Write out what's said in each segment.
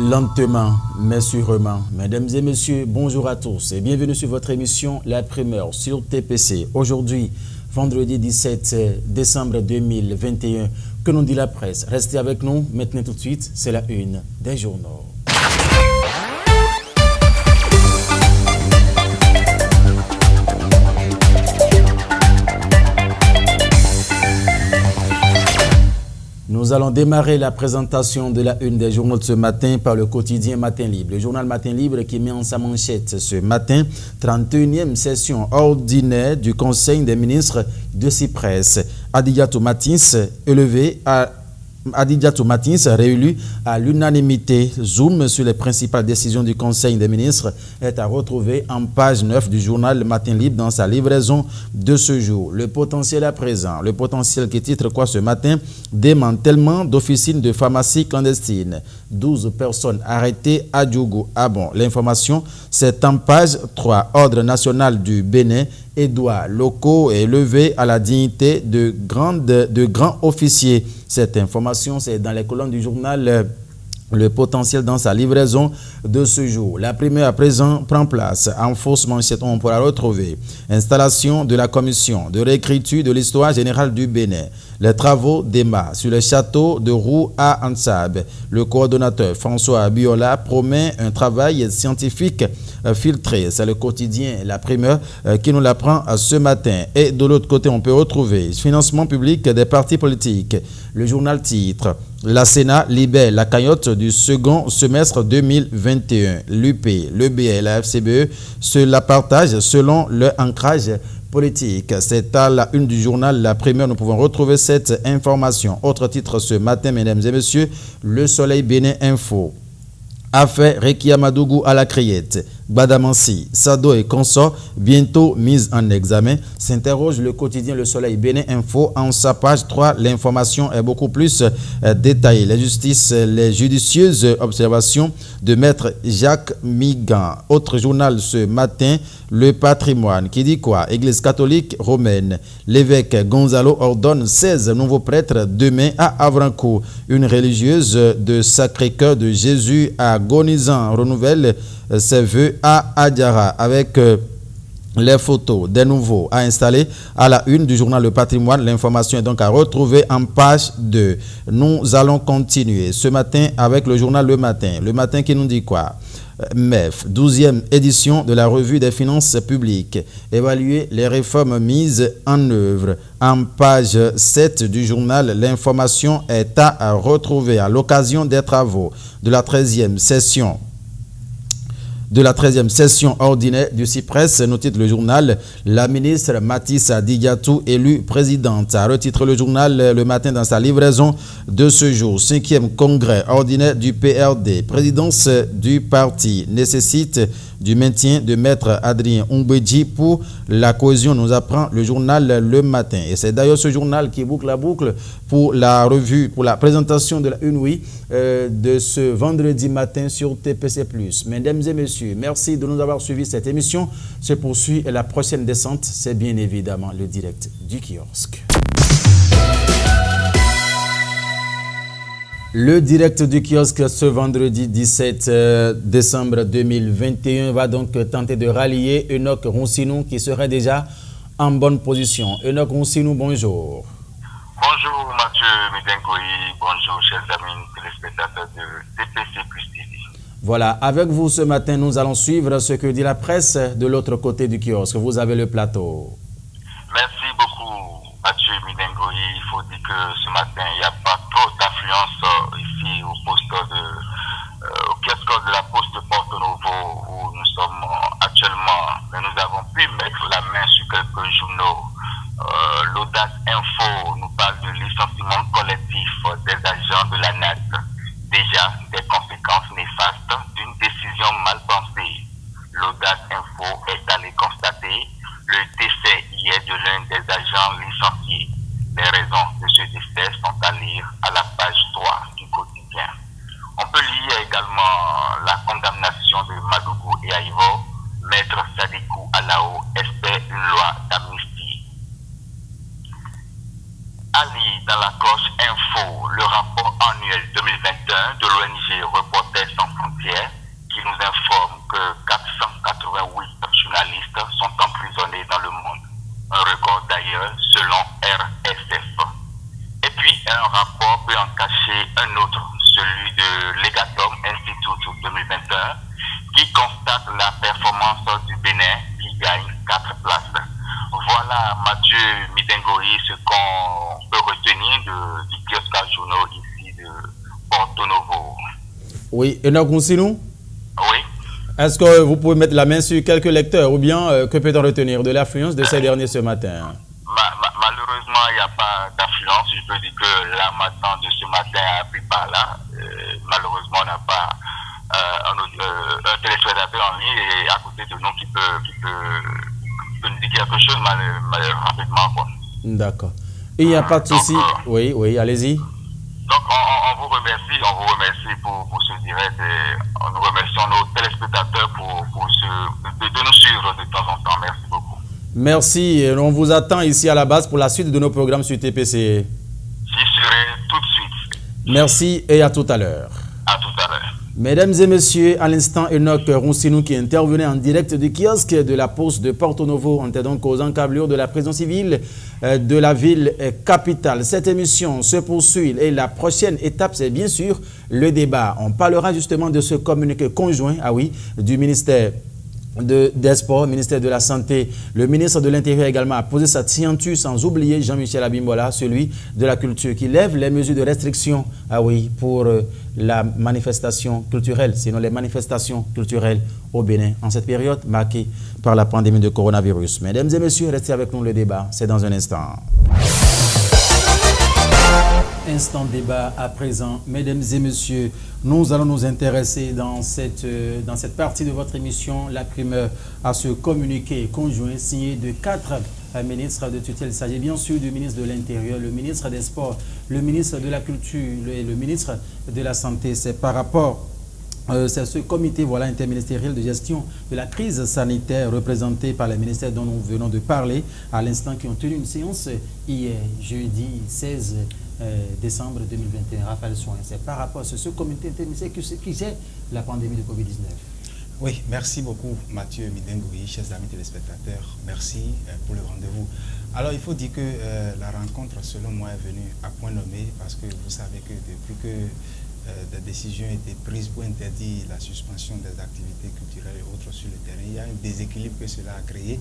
Lentement, mais sûrement. Mesdames et messieurs, bonjour à tous et bienvenue sur votre émission La Primeur sur TPC. Aujourd'hui, vendredi 17 décembre 2021, que nous dit la presse. Restez avec nous, maintenant tout de suite, c'est la une des journaux. Nous allons démarrer la présentation de la une des journaux de ce matin par le quotidien Matin Libre. Le journal Matin Libre qui met en sa manchette ce matin 31e session ordinaire du Conseil des ministres de Cyprès. Adigatou Matins, réélu à l'unanimité. Zoom sur les principales décisions du Conseil des ministres est à retrouver en page 9 du journal Matin Libre dans sa livraison de ce jour. Le potentiel à présent. Le potentiel qui titre quoi ce matin? Démantèlement d'officines de pharmacie clandestines. 12 personnes arrêtées à Djougou. Ah bon, l'information, c'est en page 3. Ordre national du Bénin et droits locaux élevés à la dignité de grands officiers. Cette information, c'est dans les colonnes du journal Le Potentiel dans sa livraison de ce jour. La première à présent prend place. En fausse manchette, on pourra retrouver installation de la commission de réécriture de l'histoire générale du Bénin. Les travaux démarrent sur le château de Roux à Ansab. Le coordonnateur François Abiola promet un travail scientifique filtré. C'est le quotidien La Primeur qui nous l'apprend ce matin. Et de l'autre côté, on peut retrouver financement public des partis politiques. Le journal titre La Sénat libère la cagnotte du second semestre 2021. L'UP, l'EBL et la FCBE se la partagent selon leur ancrage politique. C'est à la une du journal La Primeur. Nous pouvons retrouver cette information. Autre titre ce matin, mesdames et messieurs, Le Soleil Bénin Info. Affaire Rekia Madougou à la Criette. Badamansi, Sado et consorts, bientôt mise en examen, s'interroge le quotidien Le Soleil Bénin Info. En sa page 3, l'information est beaucoup plus détaillée. Les judicieuses observations de maître Jacques Migan. Autre journal ce matin, Le Patrimoine, qui dit quoi? Église catholique romaine. L'évêque Gonzalo ordonne 16 nouveaux prêtres demain à Avrancourt. Une religieuse de Sacré-Cœur de Jésus agonisant renouvelle ses vœux à Adiara avec les photos des nouveaux à installer à la une du journal Le Patrimoine. L'information est donc à retrouver en page 2. Nous allons continuer ce matin avec le journal Le Matin. Le Matin qui nous dit quoi? MEF, 12e édition de la revue des finances publiques. Évaluer les réformes mises en œuvre. En page 7 du journal, l'information est à retrouver à l'occasion des travaux de la 13e session ordinaire du Cyprès, nous titre le journal. La ministre Matissa Digatou élue présidente. A retitre le journal Le Matin dans sa livraison de ce jour. 5e congrès ordinaire du PRD. Présidence du parti nécessite du maintien de maître Adrien Umbedji pour la cohésion, nous apprend le journal Le Matin. Et c'est d'ailleurs ce journal qui boucle la boucle pour la revue, pour la présentation de la une de ce vendredi matin sur TPC+. Mesdames et messieurs, merci de nous avoir suivis. Cette émission se poursuit et la prochaine descente, c'est bien évidemment le direct du kiosque. Le direct du kiosque ce vendredi 17 décembre 2021 va donc tenter de rallier Enoch Roussinou qui serait déjà en bonne position. Enoch Roussinou, bonjour. Bonjour Mathieu Médengoï, bonjour chers amis téléspectateurs de TPC Plus TV. Voilà, avec vous ce matin, nous allons suivre ce que dit la presse de l'autre côté du kiosque. Vous avez le plateau. Merci beaucoup Mathieu Médengoï. Il faut dire que ce matin, il n'y a pas trop d'affluence ici au kiosque de la Poste Porto Novo où nous sommes actuellement. Mais nous avons pu mettre la main sur quelques journaux. L'Audace Info nous parle de licenciement collectif des agents de la NAT. Déjà des conséquences néfastes d'une décision mal pensée. L'Audace Info est allé constater le décès hier de l'un des agents licenciés. Les raisons de ce décès sont à lire à la page 3 du quotidien. On peut lire également la condamnation de Madougou et Aïvo. Maître Sadikou Alao espère une loi d'amnistie. Ali, dans la cloche info, le rapport annuel 2021 de l'ONG Reporters sans frontières qui nous informe que 488 journalistes sont emprisonnés dans le monde. Un record d'ailleurs selon RSF. Et puis un rapport peut en cacher un autre, celui de Legatum Institute 2021 qui constate la performance du Bénin qui gagne 4 places. Voilà, Mathieu Midengoï, ce qu'on peut retenir du kiosque à journaux ici de Porto Novo. Oui, Enoch Roussinou? Oui. Est-ce que vous pouvez mettre la main sur quelques lecteurs ou bien que peut-on retenir de l'affluence de ces derniers ce matin? Malheureusement, il n'y a pas d'affluence. Je peux dire que la matin de ce matin a pris par là. Malheureusement, on n'a pas un téléspectateur en ligne et à côté de nous qui peut nous dire quelque chose rapidement. D'accord. Il n'y a pas de souci. Oui, allez-y. Donc, on vous remercie pour ce direct. Nous remercions nos téléspectateurs de nous suivre de temps en temps. Merci beaucoup. Merci. On vous attend ici à la base pour la suite de nos programmes sur TPC. J'y serai tout de suite. Merci et à tout à l'heure. À tout à l'heure. Mesdames et messieurs, à l'instant, Enoch Roussinou qui intervenait en direct du kiosque de la poste de Porto Novo. On était donc aux encablures de la prison civile de la ville capitale. Cette émission se poursuit et la prochaine étape, c'est bien sûr le débat. On parlera justement de ce communiqué conjoint, du ministère des Sports, ministère de la Santé. Le ministre de l'Intérieur également a posé sa tienture, sans oublier Jean-Michel Abimbola, celui de la culture, qui lève les mesures de restriction pour la manifestation culturelle, sinon les manifestations culturelles au Bénin en cette période marquée par la pandémie de coronavirus. Mesdames et messieurs, restez avec nous, le débat, c'est dans un instant. Instant débat à présent. Mesdames et messieurs, nous allons nous intéresser dans cette partie de votre émission, la primeur, à ce communiqué conjoint signé de 4 ministres de tutelle. Il s'agit bien sûr du ministre de l'Intérieur, le ministre des Sports, le ministre de la Culture et le ministre de la Santé. C'est par rapport c'est ce comité interministériel de gestion de la crise sanitaire représenté par les ministères dont nous venons de parler à l'instant, qui ont tenu une séance hier, jeudi 16 décembre 2021. Raphaël Soin, c'est par rapport à ce comité interministériel qui gère la pandémie de Covid-19. Oui, merci beaucoup Mathieu Midengoui, chers amis téléspectateurs. Merci pour le rendez-vous. Alors, il faut dire que la rencontre, selon moi, est venue à point nommé parce que vous savez que depuis que des décisions ont été prises pour interdire la suspension des activités culturelles et autres sur le terrain, il y a un déséquilibre que cela a créé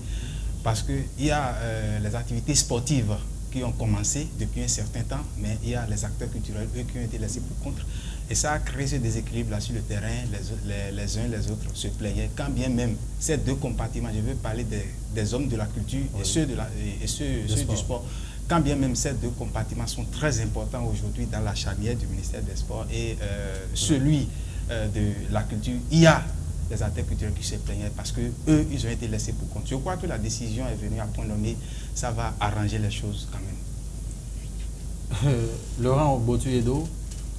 parce qu'il y a les activités sportives qui ont commencé depuis un certain temps, mais il y a les acteurs culturels, eux, qui ont été laissés pour compte. Et ça a créé ce déséquilibre-là sur le terrain. Les uns les autres se plaignaient, quand bien même ces deux compartiments, je veux parler des hommes de la culture et ceux du sport, quand bien même ces deux compartiments sont très importants aujourd'hui dans la charnière du ministère des Sports et celui de la culture, il y a des acteurs culturels qui se plaignaient parce que eux, ils ont été laissés pour compte. Je crois que la décision est venue à point nommé, ça va arranger les choses quand même. Laurent Botuedo,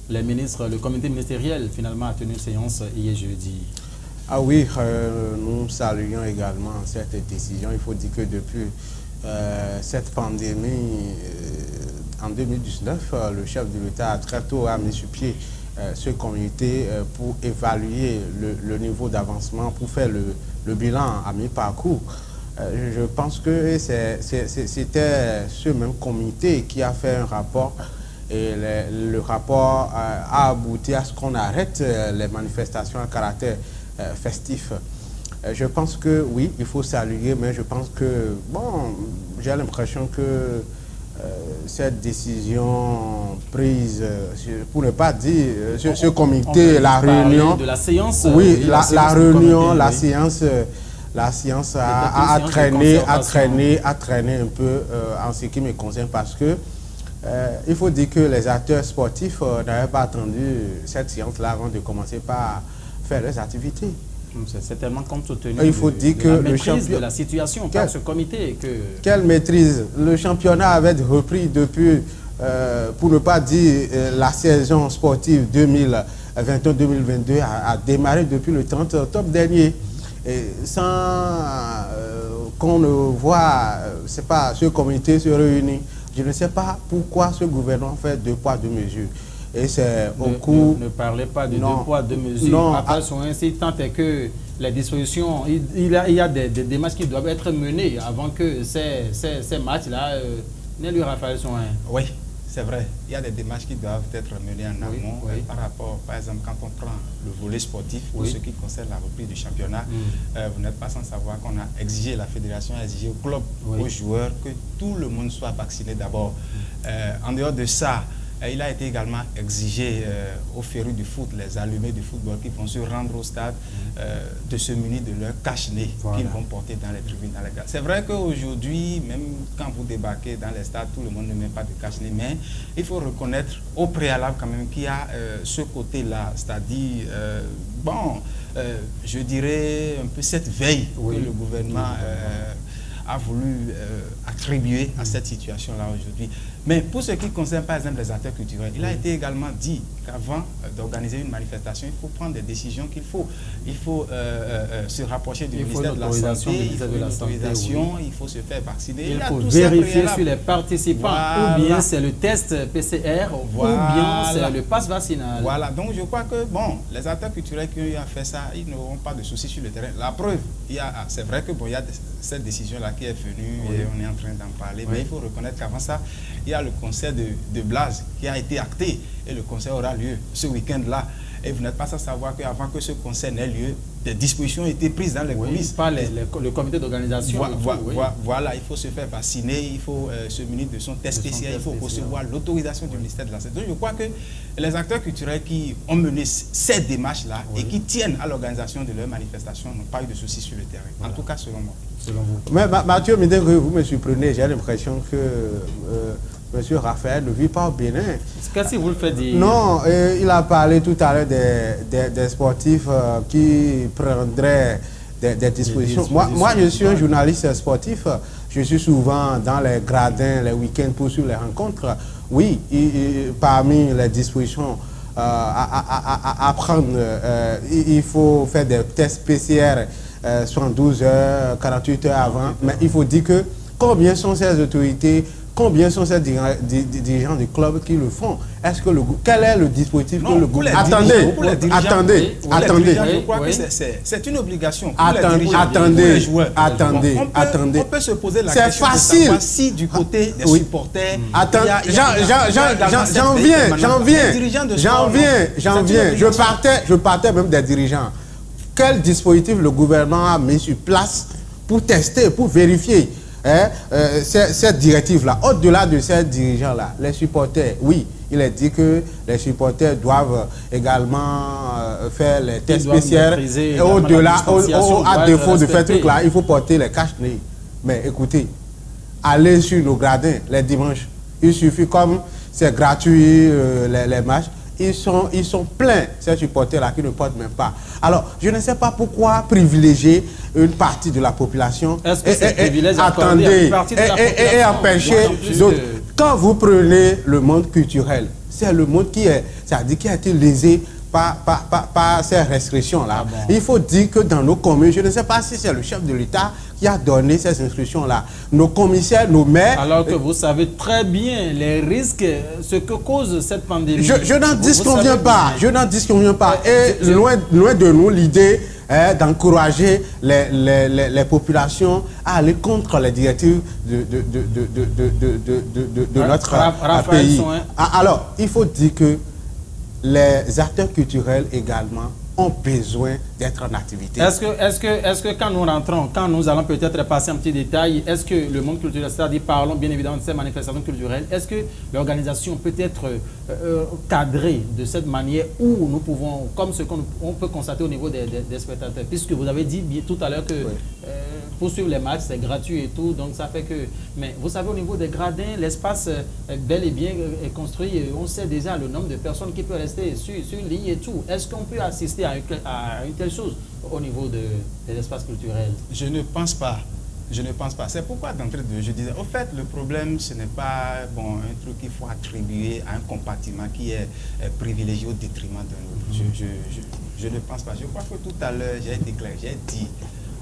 le comité ministériel finalement a tenu une séance hier jeudi. Ah oui, nous saluons également cette décision. Il faut dire que depuis cette pandémie, en 2019, le chef de l'État a très tôt mis sur pied ce comité pour évaluer le niveau d'avancement, pour faire le bilan à mi-parcours. Je pense que c'était ce même comité qui a fait un rapport et le rapport a abouti à ce qu'on arrête les manifestations à caractère festif. Je pense que oui, il faut saluer, mais je pense que, bon, j'ai l'impression que cette décision prise, pour ne pas dire, ce comité, la réunion, de la séance, oui, la réunion, la séance a traîné un peu en ce qui me concerne parce que il faut dire que les acteurs sportifs n'avaient pas attendu cette séance-là avant de commencer par faire leurs activités. C'est tellement compte tenu il faut dire que la maîtrise de la situation par ce comité que... Quelle maîtrise? Le championnat avait repris depuis, pour ne pas dire la saison sportive 2021-2022 a démarré depuis le 30 octobre dernier. Et sans qu'on ne voit, c'est pas, ce comité se réunit Je ne sais pas pourquoi ce gouvernement fait 2 poids 2 mesures. Et c'est au cours... Ne parlez pas de 2 Non. poids 2 mesures. Non. Après, sont ainsi tant est que les dispositions, il y a des démarches qui doivent être menées avant que ces matchs-là n'aient lieu, Raphaël Soin. Oui, c'est vrai. Il y a des démarches qui doivent être menées en amont oui. par rapport, par exemple, quand on prend le volet sportif, pour Oui. ce qui concerne la reprise du championnat, vous n'êtes pas sans savoir qu'on a exigé, la fédération a exigé au club, Oui. aux joueurs, que tout le monde soit vacciné d'abord. En dehors de ça, il a été également exigé aux férus du foot, les allumés du football qui vont se rendre au stade, de se munir de leur cache-nez qu'ils vont porter dans les tribunes, dans les gares. C'est vrai qu'aujourd'hui, même quand vous débarquez dans les stades, tout le monde ne met pas de cache-nez, mais il faut reconnaître au préalable quand même qu'il y a ce côté-là, c'est-à-dire, je dirais un peu cette veille que le gouvernement a voulu attribuer à cette situation-là aujourd'hui. Mais pour ce qui concerne par exemple les acteurs culturels, il a été également dit qu'avant d'organiser une manifestation, il faut prendre des décisions qu'il faut. Il faut se rapprocher du ministère de la Santé, il faut une autorisation, il faut se faire vacciner. Il faut vérifier sur les participants, ou bien c'est le test PCR, ou bien c'est le pass vaccinal. Voilà, donc je crois que bon, les acteurs culturels qui ont fait ça, ils n'auront pas de soucis sur le terrain. La preuve, c'est vrai que bon, il y a cette décision-là qui est venue et on est en train d'en parler, mais il faut reconnaître qu'avant ça, il y a le concert de Blaze qui a été acté et le concert aura lieu ce week-end-là. Et vous n'êtes pas sans savoir qu'avant que ce concert n'ait lieu, des dispositions ont été prises dans les coulisses. Par le comité d'organisation. Voilà, il faut se faire vacciner, il faut se munir de son test spécial, il faut recevoir l'autorisation du ministère de la Santé. Donc je crois que les acteurs culturels qui ont mené cette démarche-là et qui tiennent à l'organisation de leurs manifestations n'ont pas eu de soucis sur le terrain. En tout cas, selon moi. Selon vous. Mais Mathieu Midengui, vous me surprenez, j'ai l'impression que M. Raphaël ne vit pas au Bénin. Qu'est-ce que vous le faites dire? Non, il a parlé tout à l'heure des sportifs qui prendraient des dispositions. Moi, je suis un journaliste sportif. Je suis souvent dans les gradins, les week-ends pour suivre les rencontres. Oui, parmi les dispositions à prendre, il faut faire des tests PCR 72 heures, 48 heures avant. Mais il faut dire que combien sont ces autorités, combien sont ces dirigeants du club qui le font? Est-ce que quel est le dispositif que le gouvernement... Attendez. Je crois que c'est une obligation. Attendez. On peut se poser la question de savoir si du côté des supporters... J'en viens. Je partais même des dirigeants. Quel dispositif le gouvernement a mis sur place pour tester, pour vérifier cette directive-là? Au-delà de ces dirigeants-là, les supporters, oui, il est dit que les supporters doivent également faire les tests spéciaux. Et au-delà, à défaut de faire truc-là, il faut porter les cache-nez. Mais écoutez, allez sur nos gradins les dimanches. Il suffit, comme c'est gratuit, les matchs, ils sont pleins, ces supporters-là, qui ne portent même pas. Alors, je ne sais pas pourquoi privilégier une partie de la population et empêcher d'autres. Quand vous prenez le monde culturel, c'est le monde qui a été lésé par ces restrictions-là. Il faut dire que dans nos communes, je ne sais pas si c'est le chef de l'État qui a donné ces instructions-là. Nos commissaires, nos maires... Alors que vous savez très bien les risques, ce que cause cette pandémie. Je n'en disconviens pas. Je n'en disconviens pas. Et loin de nous l'idée d'encourager les populations à aller contre les directives de notre pays. Alors, il faut dire que les acteurs culturels également ont besoin d'être en activité. Est-ce que quand nous rentrons, quand nous allons peut-être passer un petit détail, est-ce que le monde culturel, c'est-à-dire parlons bien évidemment de ces manifestations culturelles, est-ce que l'organisation peut être cadrée de cette manière où nous pouvons, comme ce qu'on peut constater au niveau des spectateurs, puisque vous avez dit tout à l'heure que pour suivre les matchs, c'est gratuit et tout, donc ça fait que... Mais vous savez, au niveau des gradins, l'espace bel et bien est construit, on sait déjà le nombre de personnes qui peuvent rester sur une ligne et tout. Est-ce qu'on peut assister à une telle chose au niveau des espaces culturels? Je ne pense pas. Je ne pense pas. C'est pourquoi d'entrée de jeu, je disais, au fait, le problème, ce n'est pas un truc qu'il faut attribuer à un compartiment qui est privilégié au détriment d'un autre. Je ne pense pas. Je crois que tout à l'heure, j'ai été clair, j'ai dit,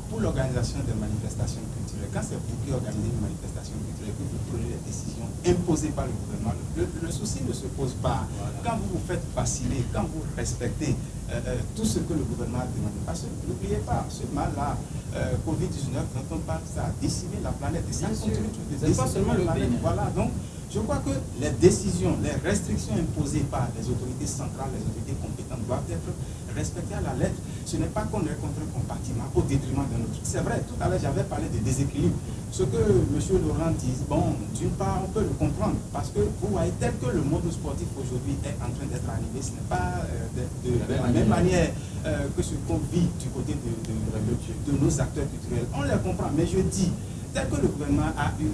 pour l'organisation de manifestations culturelles, quand c'est vous qui organisez une manifestation culturelle, que vous prenez les décisions imposées par le gouvernement, le souci ne se pose pas. Voilà. Quand vous vous faites vacciner, quand vous respectez tout ce que le gouvernement a demandé, parce que n'oubliez pas, ce mal-là, Covid-19, dont on parle, ça a décimé la planète et ça continue de décimer pas seulement la le planète. pays. Voilà, donc je crois que les décisions, les restrictions imposées par les autorités centrales, les autorités compétentes doivent être respectées à la lettre. Ce n'est pas qu'on est contre un compartiment au détriment d'un autre. C'est vrai, tout à l'heure j'avais parlé de déséquilibre. Ce que M. Laurent dit, bon, d'une part on peut le comprendre, parce que vous voyez, tel que le monde sportif aujourd'hui est en train d'être arrivé, ce n'est pas de la même manière que ce qu'on vit du côté de nos acteurs culturels. On les comprend, mais je dis, tel que le gouvernement a eu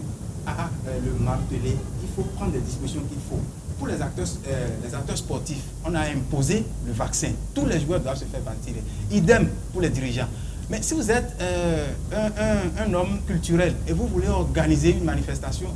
à le marteler, il faut prendre des dispositions qu'il faut. Pour les acteurs sportifs, on a imposé le vaccin. Tous les joueurs doivent se faire vacciner. Idem pour les dirigeants. Mais si vous êtes un homme culturel et vous voulez organiser une manifestation,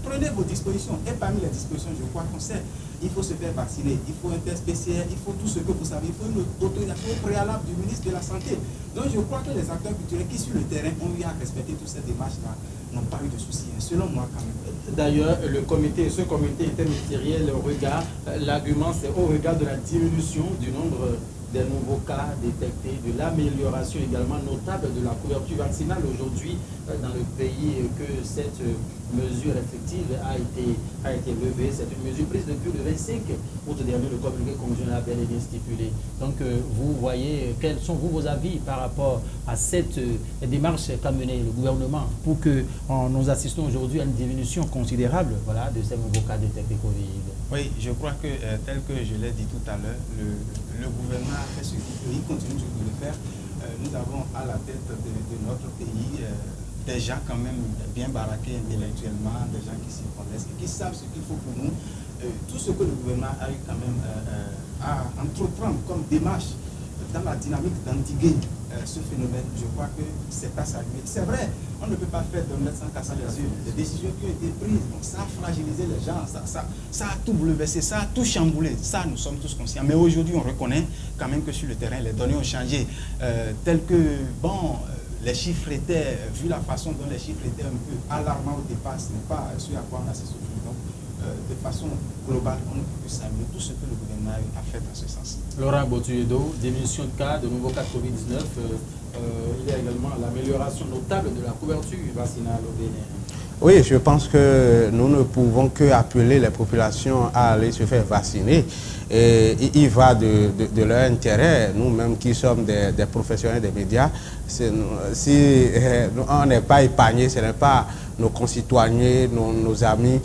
prenez vos dispositions. Et parmi les dispositions, je crois qu'on sait, il faut se faire vacciner, il faut un test PCR, il faut tout ce que vous savez, il faut une autorisation préalable du ministre de la Santé. Donc je crois que les acteurs culturels qui sur le terrain ont eu à respecter toutes ces démarches-là n'ont pas eu de soucis, selon moi quand même. D'ailleurs, ce comité interministériel regarde, l'argument c'est au regard de la diminution du nombre des nouveaux cas détectés, de l'amélioration également notable de la couverture vaccinale aujourd'hui dans le pays, que cette mesure effective a été levée. C'est une mesure prise depuis le 25 août dernier, le communiqué conjoint a bel et bien stipulé. Donc vous voyez, quels sont vos avis par rapport à cette démarche qu'a menée le gouvernement pour que nous assistons aujourd'hui à une diminution considérable, voilà, de ces nouveaux cas détectés Covid? Oui, je crois que tel que je l'ai dit tout à l'heure, le gouvernement a fait ce qu'il peut, il continue de le faire. Nous avons à la tête de notre pays des gens quand même bien baraqués intellectuellement, des gens qui s'y connaissent et qui savent ce qu'il faut pour nous. Tout ce que le gouvernement a eu quand même à entreprendre comme démarche dans la dynamique d'endiguer ce phénomène, je crois que c'est à saluer. C'est vrai, on ne peut pas faire de mettre sans casser les yeux. Les décisions qui ont été prises, donc ça a fragilisé les gens, ça a tout bouleversé, ça a tout chamboulé. Ça, nous sommes tous conscients. Mais aujourd'hui, on reconnaît quand même que sur le terrain, les données ont changé. Tel que, bon, les chiffres étaient, vu la façon dont les chiffres étaient un peu alarmants au départ, ce n'est pas ce à quoi on assiste aujourd'hui. Donc, de façon globale, on ne peut que saluer tout ce que le gouvernement a fait dans ce sens. Laurent Botuyedo, diminution de cas, de nouveaux cas de Covid-19, il y a également l'amélioration notable de la couverture vaccinale au Bénin. Oui, je pense que nous ne pouvons que appeler les populations à aller se faire vacciner. Et il va de leur intérêt, nous-mêmes qui sommes des professionnels des médias, si on n'est pas épargnés, ce n'est pas nos concitoyens, nos amis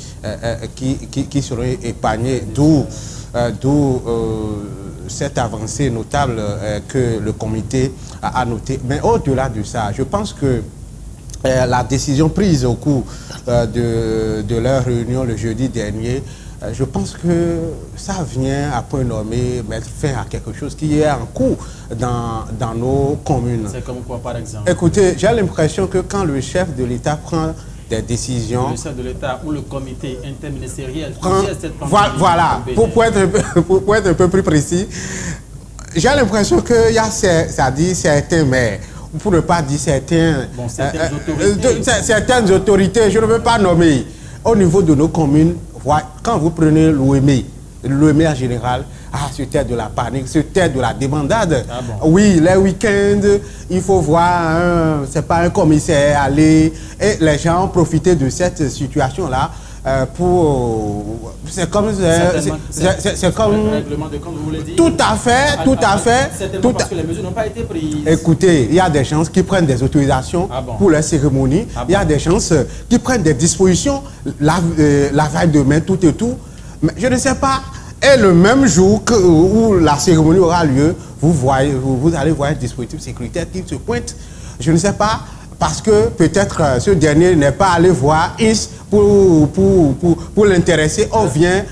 qui seront épargnés, d'où cette avancée notable que le comité a notée. Mais au-delà de ça, je pense que la décision prise au cours de leur réunion le jeudi dernier, je pense que ça vient à point nommé mettre fin à quelque chose qui est en cours dans nos communes. C'est comme quoi par exemple? Écoutez, j'ai l'impression que quand le chef de l'État prend des décisions... Le chef de l'État ou le comité interministériel prend, voilà, pour être un peu plus précis, j'ai l'impression qu'il y a certains maires, pour ne pas dire certaines autorités, je ne veux pas nommer, au niveau de nos communes, quand vous prenez l'OME en général, c'était de la panique, c'était de la débandade. Ah bon? Oui, les week-ends, il faut voir, c'est pas un commissaire aller, et les gens ont profité de cette situation-là c'est comme le règlement de compte, vous voulez dire? Tout à fait. Parce que les mesures n'ont pas été prises. Écoutez, il y a des gens qui prennent des autorisations pour les cérémonies. Il y a des gens qui prennent des dispositions la veille de demain, tout et tout. Mais je ne sais pas. Et le même jour où la cérémonie aura lieu, vous allez voir un dispositif sécuritaire qui se pointe. Je ne sais pas. Parce que peut-être ce dernier n'est pas allé voir IS pour l'intéresser. On vient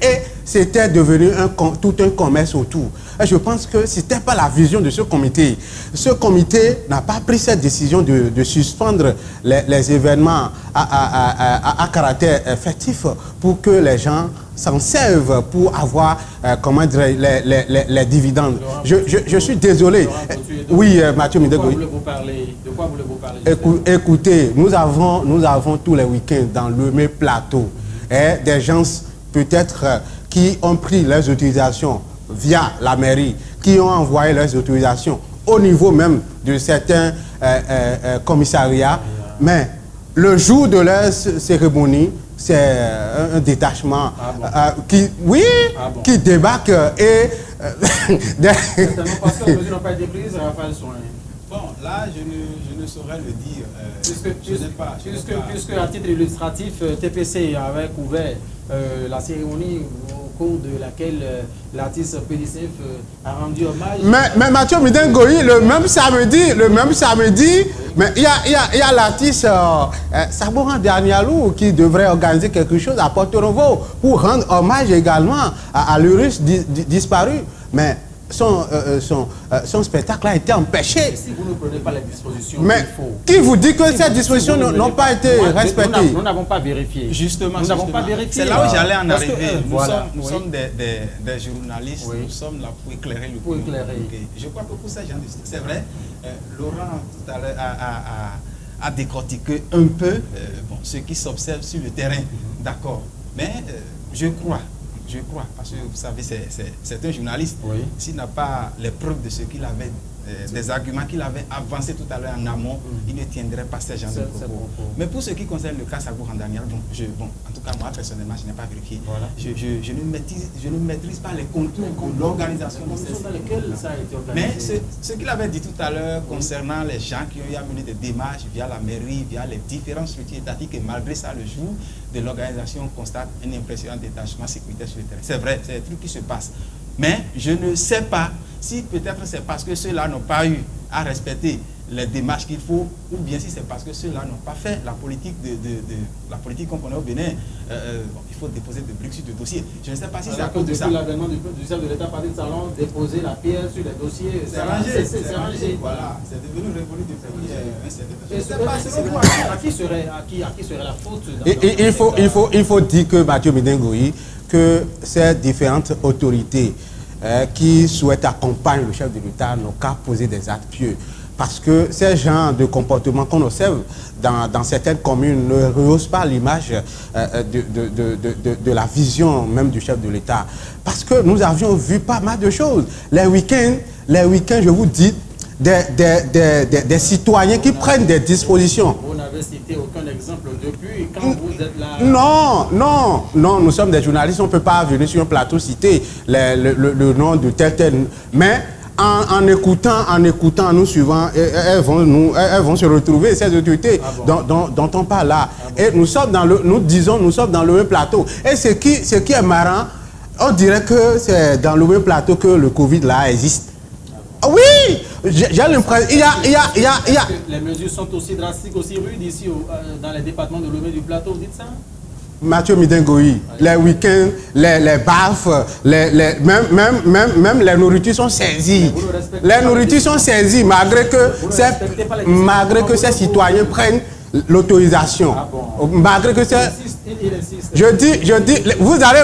et c'était devenu tout un commerce autour. Et je pense que ce n'était pas la vision de ce comité. Ce comité n'a pas pris cette décision de suspendre les événements à caractère effectif pour que les gens s'en servent pour avoir les dividendes. Je suis désolé. Oui, Mathieu Midegoui. De quoi voulez-vous parler? Écoutez, nous avons tous les week-ends dans le même plateau des gens peut-être qui ont pris leurs autorisations via la mairie, qui ont envoyé leurs autorisations au niveau même de certains commissariats, mais le jour de leur cérémonie, c'est un détachement qui débarque et... Certainement parce que les mesures n'ont pas été prises, Raphaël Soin. Bon, là, je ne saurais le dire. Puisque à titre illustratif, TPC avait couvert la cérémonie au cours de laquelle l'artiste Pédicef a rendu hommage. Mais Mathieu Midengoyi, le même samedi, mais il y a l'artiste Saboran Dernialou qui devrait organiser quelque chose à Porto Novo pour rendre hommage également à l'Urus disparu. Mais son spectacle a été empêché. Si vous ne prenez pas les dispositions, mais qui vous dit que ces dispositions n'ont pas été respectées? Nous n'avons pas vérifié. Justement, nous n'avons pas vérifié. C'est là où j'allais en arriver. Nous sommes des journalistes, nous sommes là pour éclairer le public. Je crois que pour ces gens, c'est vrai, Laurent tout à l'heure a décortiqué un peu ce qui s'observe sur le terrain. D'accord. Mais je crois, parce que vous savez, c'est un journaliste. S'il n'a pas les preuves de ce qu'il avait, des arguments qu'il avait avancés tout à l'heure en amont, il ne tiendrait pas ces gens de propos. Mais pour ce qui concerne le cas Saboran Daniel, en tout cas, moi, personnellement, je n'ai pas vérifié. Voilà. Je ne maîtrise pas les contours de l'organisation de ces Mais ce qu'il avait dit tout à l'heure concernant les gens qui ont eu à mener des démarches via la mairie, via les différentes structures étatiques, et malgré ça, le jour de l'organisation, on constate un impressionnant détachement sécuritaire sur le terrain. C'est vrai, c'est des trucs qui se passent. Mais je ne sais pas si peut-être c'est parce que ceux-là n'ont pas eu à respecter les démarches qu'il faut, ou bien si c'est parce que ceux-là n'ont pas fait la politique la politique qu'on connaît au Bénin. Il faut déposer de briques sur de dossiers. Je ne sais pas si c'est à cause de ça. L'avènement du chef de l'État par le salon, déposer la pierre sur les dossiers, c'est rangé. Voilà, c'est devenu révolu depuis un certain temps. À qui serait la faute? Il faut dire que Mathieu Midengoyi, que ces différentes autorités qui souhaitent accompagner le chef de l'État n'ont qu'à poser des actes pieux. Parce que ces genres de comportements qu'on observe dans certaines communes ne rehaussent pas l'image de la vision même du chef de l'État. Parce que nous avions vu pas mal de choses. Les week-ends, je vous dis, des citoyens qui prennent des dispositions. Vous n'avez cité aucun exemple depuis quand vous êtes là. Non, nous sommes des journalistes, on ne peut pas venir sur un plateau citer le nom de tel. Mais en écoutant, nous suivant, elles vont se retrouver, ces autorités dont on parle là. Et nous sommes dans le même plateau. Et ce qui est marrant, on dirait que c'est dans le même plateau que le Covid là existe. Oui, j'ai l'impression. Il y a. Les mesures sont aussi drastiques, aussi rudes ici dans les départements de Lomé du Plateau, vous dites ça? Mathieu Midengoyi, les week-ends, les baffes, même les nourritures sont saisies. Les nourritures sont saisies malgré que ces citoyens prennent l'autorisation. Malgré que c'est. Je dis, vous allez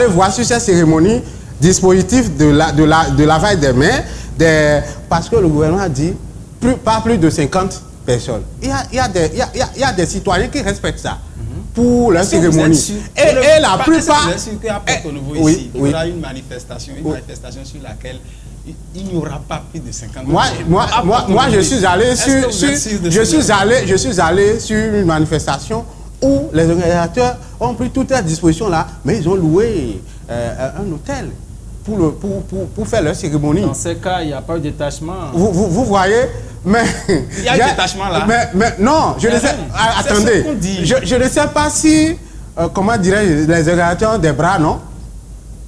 voir sur ces cérémonies dispositifs de lavage des mains. Parce que le gouvernement a dit pas plus de 50 personnes. Il y a des citoyens qui respectent ça pour la cérémonie. Et la plupart. Bien sûr qu'à Porto Novo ici, il y aura une manifestation sur laquelle il n'y aura pas plus de 50 personnes. Moi, je suis allé sur une manifestation où les organisateurs ont pris toutes les dispositions là, mais ils ont loué un hôtel pour faire leur cérémonie. Dans ces cas, il n'y a pas eu de détachement. Vous voyez, mais... Il y a un détachement là. Mais non, je ne sais... Attendez, je ne sais pas si, comment dirais-je, les organisateurs ont des bras, non?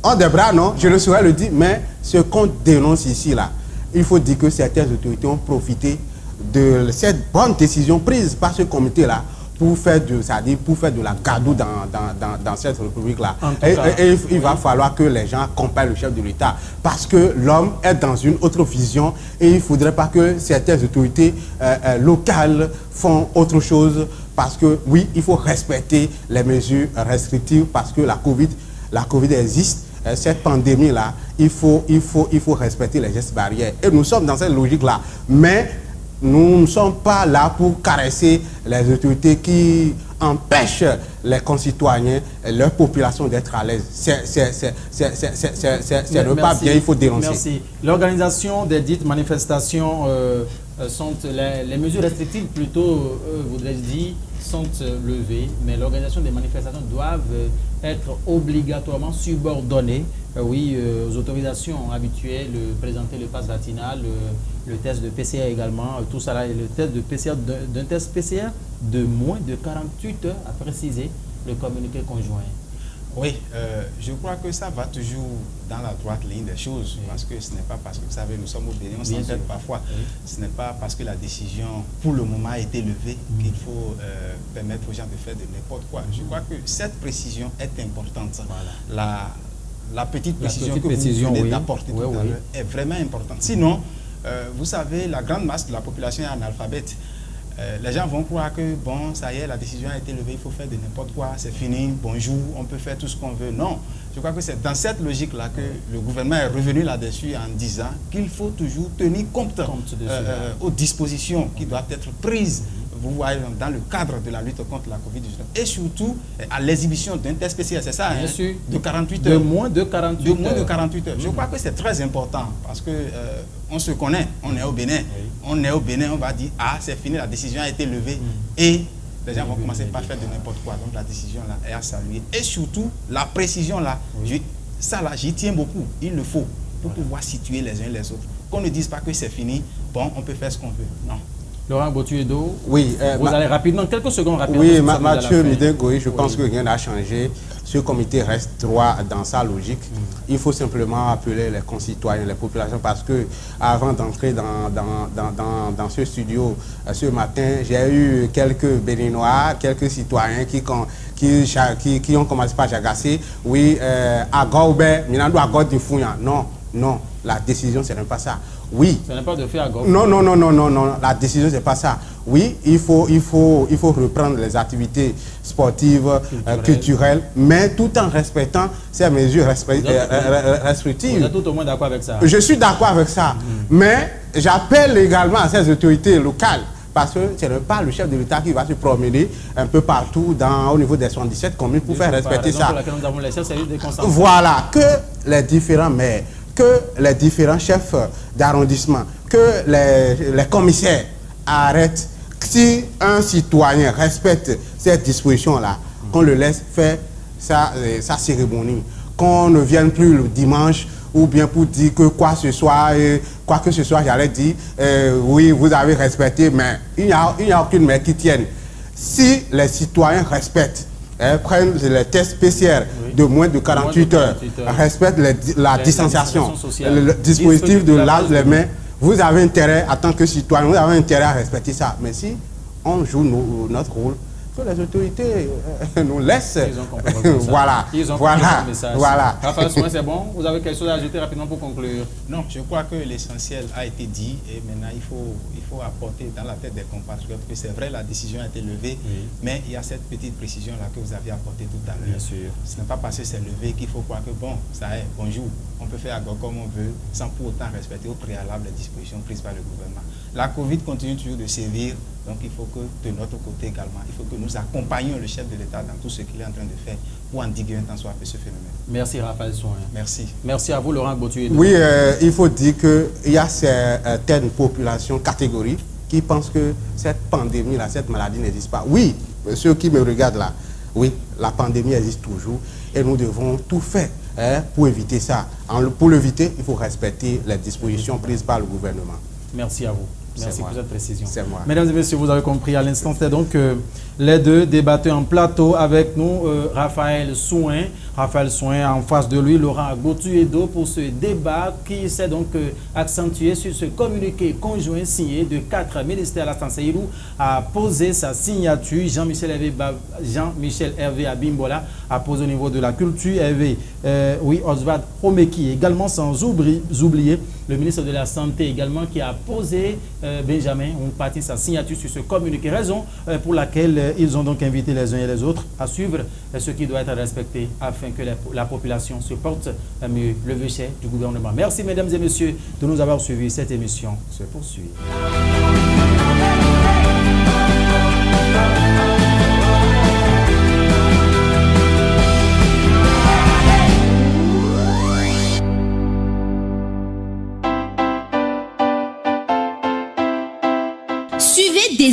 Ont des bras, non? Je ne saurais le dire, mais ce qu'on dénonce ici, là, il faut dire que certaines autorités ont profité de cette bonne décision prise par ce comité-là pour faire de la gadoue dans cette république-là. Et il va falloir que les gens accompagnent le chef de l'État parce que l'homme est dans une autre vision et il ne faudrait pas que certaines autorités locales font autre chose parce que oui, il faut respecter les mesures restrictives parce que la COVID existe. Cette pandémie-là, il faut respecter les gestes barrières. Et nous sommes dans cette logique-là. Mais nous ne sommes pas là pour caresser les autorités qui empêche les concitoyens, leur population d'être à l'aise. C'est ne pas bien, il faut dénoncer. Merci. L'organisation des dites manifestations sont les mesures restrictives plutôt, voudrais-je dire, sont levées, mais l'organisation des manifestations doivent être obligatoirement subordonnées aux autorisations habituelles, présenter le pass vaccinal, le test de PCR également, tout ça là, et le test de PCR d'un test PCR de moins de 48 heures, a précisé le communiqué conjoint. Oui, je crois que ça va toujours dans la droite ligne des choses, parce que ce n'est pas parce que, vous savez, nous sommes au Bénin, on s'entête parfois, ce n'est pas parce que la décision, pour le moment, a été levée qu'il faut permettre aux gens de faire de n'importe quoi. Je crois que cette précision est importante. Voilà. La petite précision que vous venez d'apporter tout à l'heure est vraiment importante. Sinon, vous savez, la grande masse de la population est analphabète. Les gens vont croire que, bon, ça y est, la décision a été levée, il faut faire de n'importe quoi, c'est fini, bonjour, on peut faire tout ce qu'on veut. Non, je crois que c'est dans cette logique-là que le gouvernement est revenu là-dessus en disant qu'il faut toujours tenir compte aux dispositions qui doivent être prises, vous voyez, dans le cadre de la lutte contre la COVID-19 et surtout à l'exhibition d'un test spécial, c'est ça, hein, de 48 heures. De moins de 48 heures. De moins de 48 heures. Je crois que c'est très important parce que on se connaît, on est au Bénin. On est au Bénin, on va dire, ah, c'est fini, la décision a été levée. Et les gens vont commencer par faire de n'importe quoi. Donc la décision là est à saluer. Et surtout, la précision là, ça là, j'y tiens beaucoup. Il le faut pour pouvoir situer les uns les autres. Qu'on ne dise pas que c'est fini, bon, on peut faire ce qu'on veut. Non. Laurent Gauthier-Edo, oui, vous allez rapidement, quelques secondes rapidement. Oui, Mathieu Midengoï, je pense que rien n'a changé. Ce comité reste droit dans sa logique. Il faut simplement appeler les concitoyens, les populations, parce que avant d'entrer dans ce studio ce matin, j'ai eu quelques Béninois, quelques citoyens qui ont commencé par j'agacer. Oui, Agoube, Minando Agod du Fouyan. Non, non, la décision, ce n'est pas ça. Oui. Ce n'est pas de faire à gauche. Non, la décision, c'est pas ça. Oui, il faut reprendre les activités sportives, culturelles, mais tout en respectant ces mesures restrictives. Vous êtes tout au moins d'accord avec ça? Je suis d'accord avec ça. Mais j'appelle également à ces autorités locales, parce que ce n'est pas le chef de l'État qui va se promener un peu partout au niveau des 77 communes pour faire respecter ça. Pour laquelle nous avons les chefs services déconcentrés. Voilà, que les différents maires, que les différents chefs d'arrondissement, que les commissaires arrêtent. Si un citoyen respecte cette disposition-là, qu'on le laisse faire sa cérémonie, qu'on ne vienne plus le dimanche ou bien pour dire que quoi que ce soit, j'allais dire, oui, vous avez respecté, mais il n'y a aucune maire qui tienne. Si les citoyens respectent, prennent les tests PCR de moins de 48 heures, respectent la distanciation, le dispositif de lave les mains, vous avez intérêt, en tant que citoyen, vous avez intérêt à respecter ça. Mais si on joue notre rôle, que les autorités nous laissent. Ils ont compris le message. Voilà. Raphaël Souin, c'est bon? Vous avez quelque chose à ajouter rapidement pour conclure? Non, je crois que l'essentiel a été dit et maintenant il faut apporter dans la tête des compatriotes que c'est vrai, la décision a été levée, mais il y a cette petite précision-là que vous avez apportée tout à l'heure. Bien sûr. Ce n'est pas parce que c'est levé qu'il faut croire que bon, ça est, bonjour, on peut faire comme on veut sans pour autant respecter au préalable les dispositions prises par le gouvernement. La Covid continue toujours de sévir, donc il faut que de notre côté également, il faut que nous accompagnions le chef de l'État dans tout ce qu'il est en train de faire pour endiguer un temps soit peu ce phénomène. Merci Raphaël Souin. Merci. Merci à vous Laurent Gauthier. Oui, il faut dire qu'il y a certaines populations, catégories, qui pensent que cette pandémie-là, cette maladie n'existe pas. Oui, ceux qui me regardent là, oui, la pandémie existe toujours et nous devons tout faire pour éviter ça. Pour l'éviter, il faut respecter les dispositions prises par le gouvernement. Merci à vous. Merci pour cette précision. C'est moi. Mesdames et messieurs, vous avez compris à l'instant, c'est donc les deux débatteurs en plateau avec nous, Raphaël Souin en face de lui, Laurent Gauthier-Edo pour ce débat qui s'est donc accentué sur ce communiqué conjoint signé de 4 ministères. Alassane Seydou a posé sa signature, Jean-Michel Hervé Abimbola a posé au niveau de la culture, Oswald Promeki également, sans oublier le ministre de la Santé également qui a posé Benjamin, on partit sa signature sur ce communiqué, raison pour laquelle ils ont donc invité les uns et les autres à suivre ce qui doit être respecté afin que la population se porte mieux, le vœu cher du gouvernement. Merci mesdames et messieurs de nous avoir suivis. Cette émission se poursuit.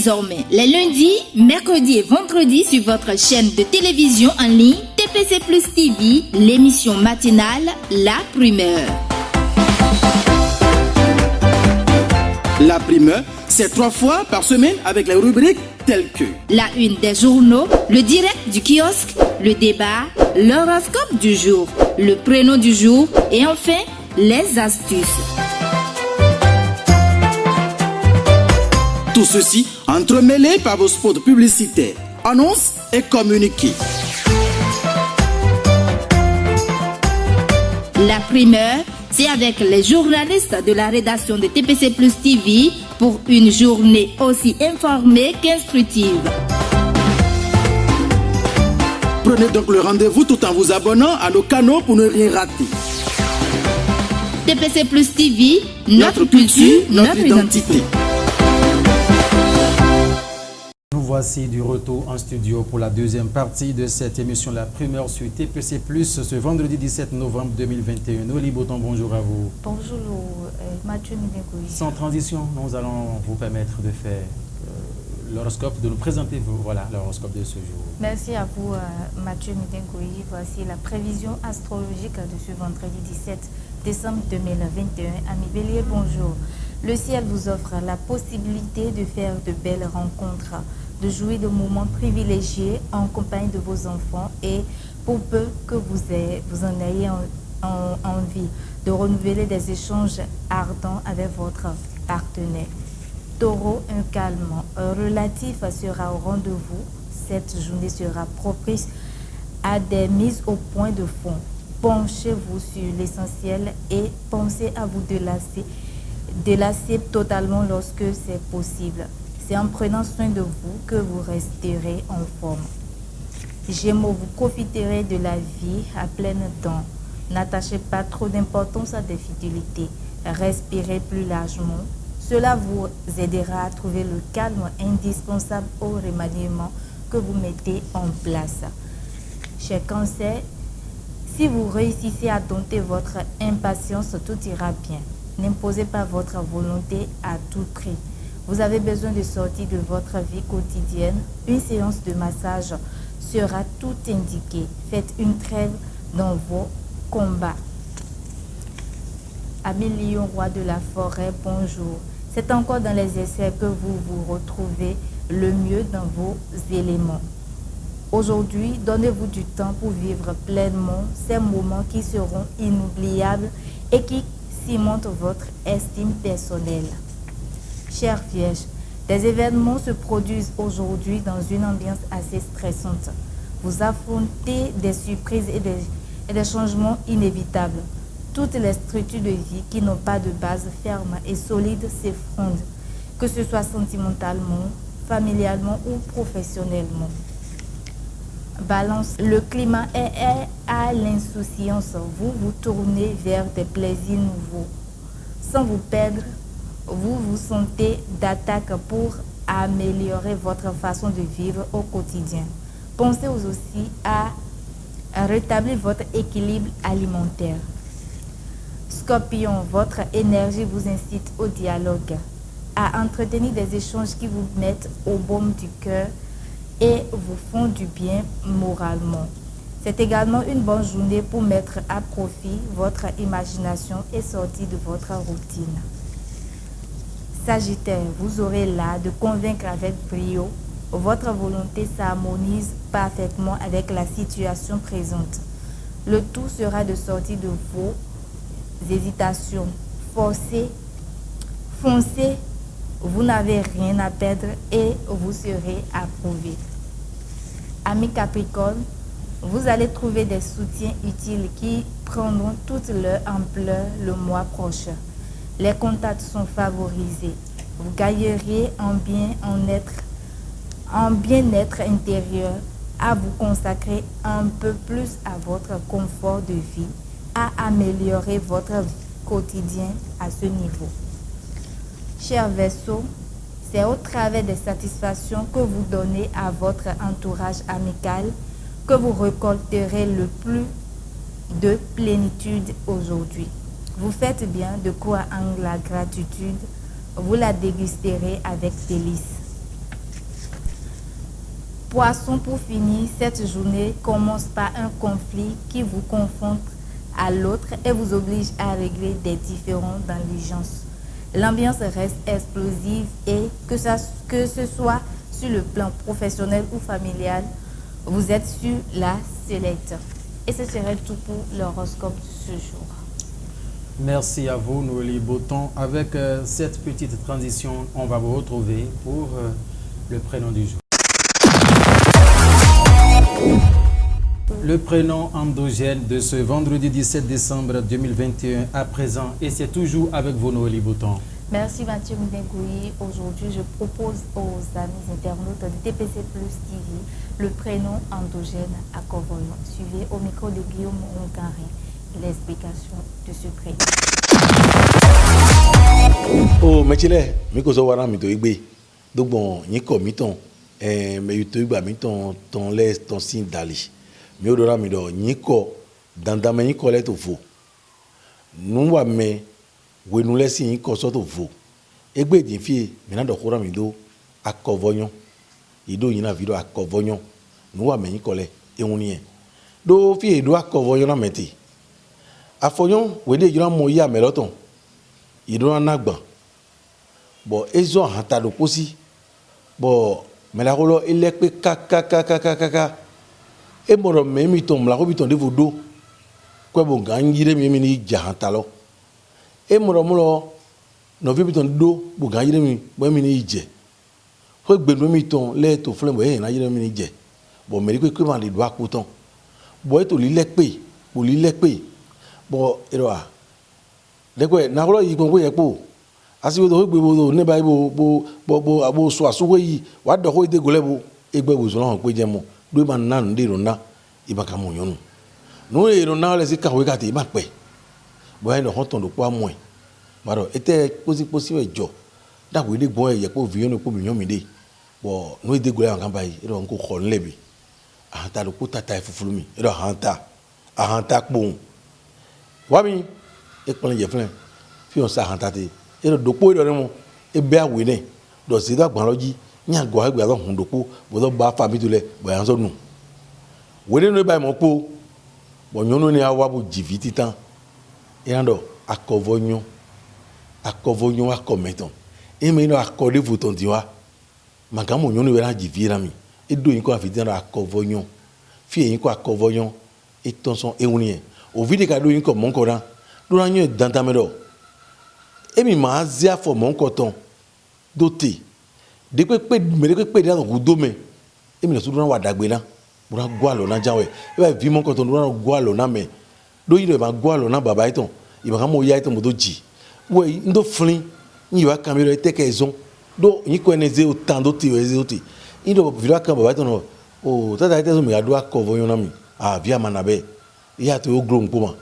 désormais les lundis, mercredis et vendredis sur votre chaîne de télévision en ligne TPC Plus TV, l'émission matinale La Primeur. La Primeur, c'est 3 fois par semaine avec les rubriques telles que la une des journaux, le direct du kiosque, le débat, l'horoscope du jour, le prénom du jour et enfin les astuces. Tout ceci entremêlé par vos spots publicitaires, annonces et communiqués. La Primeur, c'est avec les journalistes de la rédaction de TPC Plus TV pour une journée aussi informée qu'instructive. Prenez donc le rendez-vous tout en vous abonnant à nos canaux pour ne rien rater. TPC Plus TV, notre culture, notre identité. Nous voici du retour en studio pour la deuxième partie de cette émission La Primeur sur TPC Plus ce vendredi 17 novembre 2021. Noli Boton, bonjour à vous. Bonjour Mathieu Midengoui. Sans transition, nous allons vous permettre de faire l'horoscope, de nous présenter l'horoscope de ce jour. Merci à vous Mathieu Midengoui. Voici la prévision astrologique de ce vendredi 17 décembre 2021. Amis Bélier, bonjour. Le ciel vous offre la possibilité de faire de belles rencontres, de jouir de moments privilégiés en compagnie de vos enfants et pour peu que vous en ayez envie de renouveler des échanges ardents avec votre partenaire. Taureau, un calme relatif sera au rendez-vous. Cette journée sera propice à des mises au point de fond. Penchez-vous sur l'essentiel et pensez à vous délasser totalement lorsque c'est possible. C'est en prenant soin de vous que vous resterez en forme. Gémeaux, vous profiterez de la vie à pleines dents. N'attachez pas trop d'importance à des fidélités. Respirez plus largement. Cela vous aidera à trouver le calme indispensable au remaniement que vous mettez en place. Cher Cancer, si vous réussissez à dompter votre impatience, tout ira bien. N'imposez pas votre volonté à tout prix. Vous avez besoin de sortir de votre vie quotidienne. Une séance de massage sera tout indiquée. Faites une trêve dans vos combats. Amis Lion, roi de la forêt, bonjour. C'est encore dans les essais que vous vous retrouvez le mieux dans vos éléments. Aujourd'hui, donnez-vous du temps pour vivre pleinement ces moments qui seront inoubliables et qui cimentent votre estime personnelle. Chère Vierge, des événements se produisent aujourd'hui dans une ambiance assez stressante. Vous affrontez des surprises et des changements inévitables. Toutes les structures de vie qui n'ont pas de base ferme et solide s'effondrent, que ce soit sentimentalement, familialement ou professionnellement. Balance, le climat est à l'insouciance. Vous vous tournez vers des plaisirs nouveaux. Sans vous perdre, vous vous sentez d'attaque pour améliorer votre façon de vivre au quotidien. Pensez aussi à rétablir votre équilibre alimentaire. Scorpion, votre énergie vous incite au dialogue, à entretenir des échanges qui vous mettent au baume du cœur et vous font du bien moralement. C'est également une bonne journée pour mettre à profit votre imagination et sortir de votre routine. Sagittaire, vous aurez l'art de convaincre avec brio. Votre volonté s'harmonise parfaitement avec la situation présente. Le tout sera de sortir de vos hésitations. Foncez, vous n'avez rien à perdre et vous serez approuvé. Amis Capricorne, vous allez trouver des soutiens utiles qui prendront toute leur ampleur le mois prochain. Les contacts sont favorisés. Vous gagneriez en bien-être intérieur à vous consacrer un peu plus à votre confort de vie, à améliorer votre quotidien à ce niveau. Cher Verseau, c'est au travers des satisfactions que vous donnez à votre entourage amical que vous récolterez le plus de plénitude aujourd'hui. Vous faites bien de quoi en la gratitude, vous la dégusterez avec délice. Poisson, pour finir, cette journée commence par un conflit qui vous confronte à l'autre et vous oblige à régler des différends dans l'urgence. L'ambiance reste explosive et que ce soit sur le plan professionnel ou familial, vous êtes sur la sellette. Et ce serait tout pour l'horoscope de ce jour. Merci à vous, Noélie Boton. Avec cette petite transition, on va vous retrouver pour le prénom du jour. Le prénom endogène de ce vendredi 17 décembre 2021 à présent, et c'est toujours avec vous, Noélie Boton. Merci Mathieu Midengoui. Aujourd'hui, je propose aux amis internautes de TPC Plus TV le prénom endogène à Kovoyon. Suivez au micro de Guillaume Oncaré l'explication de ce prénom. Oh, mais tu l'es, mais que ça va me donner. Donc bon, ni comme miton, mais tu vas miton ton laisse ton signe d'ali. Mais au delà me donne ni ko dans mais ni colette au faux. Nous va mais we nous laisse ni ko sorte au faux. Egbe di fie, maintenant de kora me do à Kovoyon. Ido yina vidéo à Kovoyon. Nous va mais ni colette et on y est. Do fie do à Kovoyon na meti. Afoyon wede jura moya meloton idona nagba bo ezo hanta do kosi bo melakolo elepe kaka e moro memi tom la robiton de vodo ko bo ganjire memi ni jahanta lo e moro mulo no vibiton do bo ganjire mi bo mi ni je ko gbenu mi ton le to flen bo e na jire mi ni je bo meri ko ma le do akuton bo e to lilepe bo lilepe bon eroa dekwe na holo yi gbongo yepo asiwo do gbe bo ne bai bo abo so asuwo yi wa do ho de golebo egbe bo so lo pe je mo do ma na nde ro na ibaka mo yonu no e ro na le si ka we ka te ma pe bo e no ho ton do po amo e baro ete posi we jo da we de gbon e yepo vi yonu po mi yan mi de bo no e de gole an kan bai ero nko kho nlebi ahanta lo ko tata e fufulu mi ero ahanta po wami e kpɔn dze filɛ fi wɔn sa hanta te e do dokpo dɔ ne mo e bɛ awoe ne dɔ si do agbalɔ dzi nyagɔ egbe alɔ hun dokpo bɔdɔ ba fa mi to lɛ bɔ yan sɔ nu woe ne no e ba yi mɔ kpo bɔn nyɔnu ne awa bo dzivi titan e yan dɔ akɔvɔ nyɔ akɔmɛtɔn e me yi nɔ akɔ de votɔn ti wa maka mo nyɔnu yɛ na dzivi na mi e do yin kɔ afi titan dɔ akɔvɔ nyɔ fi yin kɔ akɔvɔ nyɔ e tɔnsɔn ewuni yɛ o vide ka do yin ko mon ko ran do ran yin dantame do emi ma zia fo mon ko ton do te de pe mere pe da ko do me emi le so do ran wa dagbe na do ran gwa lo na jawe e ba vi mon ko ton do ran gwa lo na me do yin do ba gwa lo na baba iton i ba mo ya iton mo do ji we ndo flin yin wa camera te ke zon do yin ko eneze o tan do te o eze o te yin do vi wa kan baba iton o tata ite so me ga do akọ voyon na mi a via manabe ya to ogro nkoma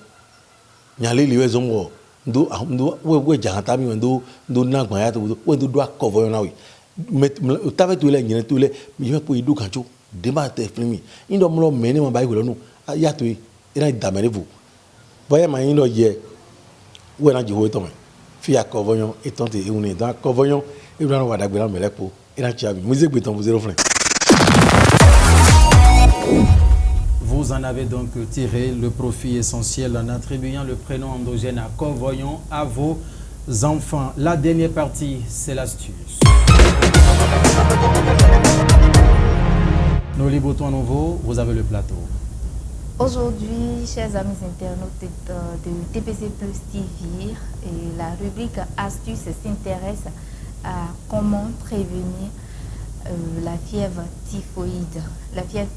nyale liwe zongo ndo we jahanta mi ndo na gban ya to we do akọvọ yo na we ta fe to le nyine to le mi me po idu kancho de ma te flimi ndo mlo me ni ma ba igolo nu ya to ina damerevu boya ma yin do ye we na jiwo to me fi akọvọ yo etonte ehun do akọvọ yo e do na wa dagbe na melepo ina chiabi mu zegbe ton 0 francs. Vous en avez donc tiré le profit essentiel en attribuant le prénom endogène à Kovoyon à vos enfants. La dernière partie, c'est l'astuce. Noélie Boton à nouveau, vous avez le plateau. Aujourd'hui, chers amis internautes de TPC Plus TV, et la rubrique Astuces s'intéresse à comment prévenir la fièvre typhoïde. La fièvre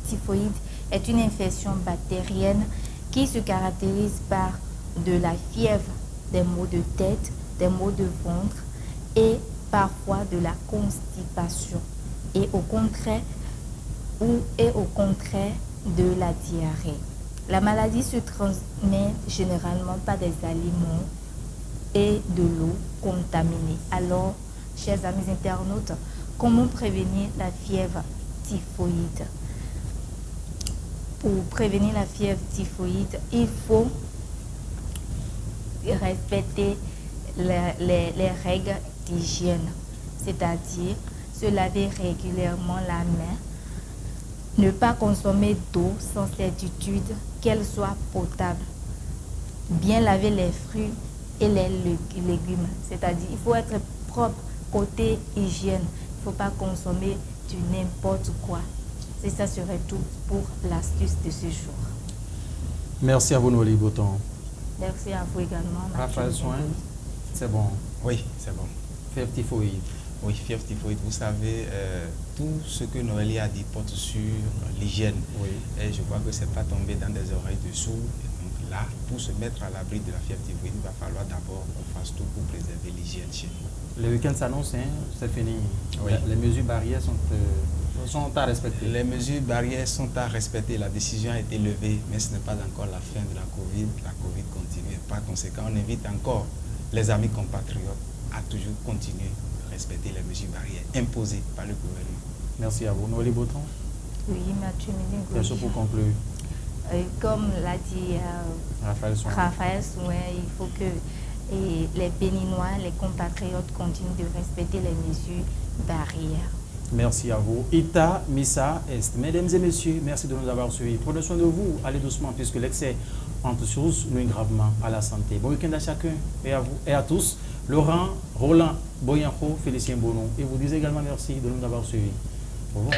typhoïde est une infection bactérienne qui se caractérise par de la fièvre, des maux de tête, des maux de ventre et parfois de la constipation et au contraire de la diarrhée. La maladie se transmet généralement par des aliments et de l'eau contaminée. Alors, chers amis internautes, comment prévenir la fièvre typhoïde? Pour prévenir la fièvre typhoïde, il faut respecter les règles d'hygiène, c'est-à-dire se laver régulièrement la main Ne pas consommer d'eau sans certitude qu'elle soit potable. Bien laver les fruits et les légumes. C'est-à-dire, il faut être propre côté hygiène. Il ne faut pas consommer du n'importe quoi. Et ça serait tout pour l'astuce de ce jour. Merci à vous, Noélie Boton. Merci à vous également. Raphaël Soin, c'est bon. Oui, c'est bon. Fertifoïde. Oui, Fertifoïde. Vous savez, tout ce que Noélie a dit porte sur l'hygiène. Oui. Et je crois que ce n'est pas tombé dans des oreilles de sourds. Donc là, pour se mettre à l'abri de la Fertifoïde, il va falloir d'abord qu'on fasse tout pour préserver l'hygiène chez nous. Le week-end s'annonce, hein, c'est fini. Oui. Les mesures barrières sont à respecter. Les mesures barrières sont à respecter. La décision a été levée, mais ce n'est pas encore la fin de la Covid. La Covid continue. Par conséquent, on invite encore les amis compatriotes à toujours continuer à respecter les mesures barrières imposées par le gouvernement. Merci à vous. Noélie Boton. Oui, Mathieu Midingo. Bien sûr, pour conclure. Comme l'a dit Raphaël Soin, il faut que les Béninois, les compatriotes continuent de respecter les mesures barrières. Merci à vous. Ita, Missa, Est. Mesdames et messieurs, merci de nous avoir suivis. Prenez soin de vous, allez doucement, puisque l'excès entre choses nuit gravement à la santé. Bon week-end à chacun et à vous et à tous. Laurent, Roland, Boyanko, Félicien Bono. Et vous disais également merci de nous avoir suivis. Au revoir.